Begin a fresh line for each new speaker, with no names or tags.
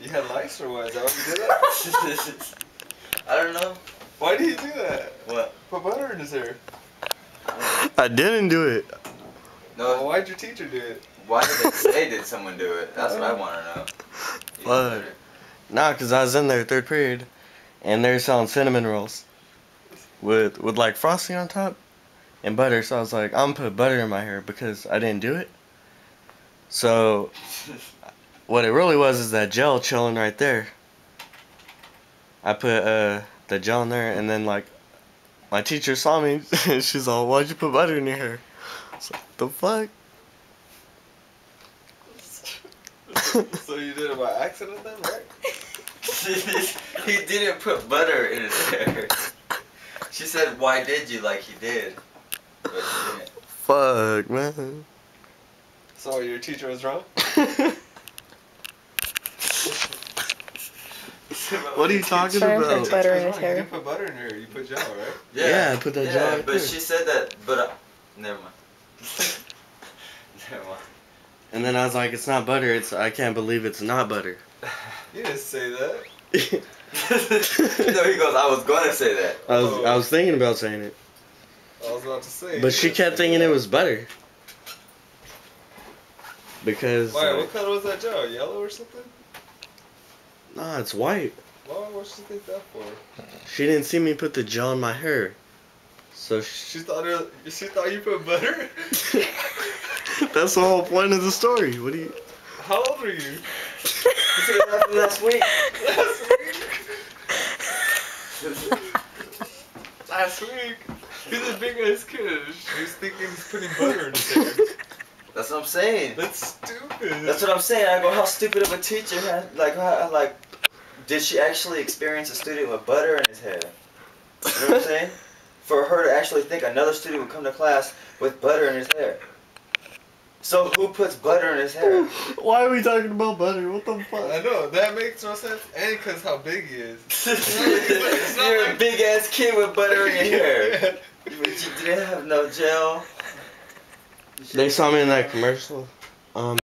You had lice or what? Is that why you did that?
I don't know.
Why did he do that?
What?
Put butter in his hair.
I didn't do it.
No.
Well, why'd your teacher do it?
Why did they say did someone do it? That's what I want to know.
What? Nah, cause I was in there third period, and they were selling cinnamon rolls with like frosting on top and butter. So I was like, I'm gonna put butter in my hair because I didn't do it. So what it really was is that gel chilling right there. I put the gel in there, and then like my teacher saw me, and she's all, "Why'd you put butter in your hair?" I was like, "The fuck?"
So you did it by accident then, right?
He didn't put butter in his hair. She said, "Why did you?" Like he did, but he didn't.
Fuck, man.
So your teacher was wrong?
What are you talking
Try and
about?
put butter in his
You
hair.
didn't put butter in your hair. You put gel, right?
Yeah, I put that gel right
but
there.
she said that. But never mind. Never mind.
And then I was like, "It's not butter. I can't believe it's not butter."
You didn't say that.
No, he goes, "I was gonna say that."
I was thinking about saying it,
I was about to say.
but she kept thinking it was butter. Because
Why? What color was that gel? Yellow or something?
nah, it's white.
Why would she think that for?
She didn't see me put the gel in my hair, so
She thought you put butter.
that's the whole point of the story. What do you?
How old are you?
You said that last week.
Last week. He's a big ass kid. He's thinking he's putting butter in his hair.
That's what I'm saying.
That's stupid.
That's what I'm saying. I go, how stupid of a teacher had, like, did she actually experience a student with butter in his hair? You know what I'm saying? For her to actually think another student would come to class with butter in his hair. So who puts butter in his hair?
Why are we talking about butter? What the fuck?
I know, that makes no sense. And because how big he is.
You're a big ass kid with butter in your hair.
Yeah.
But you didn't have no gel.
They saw me in that commercial.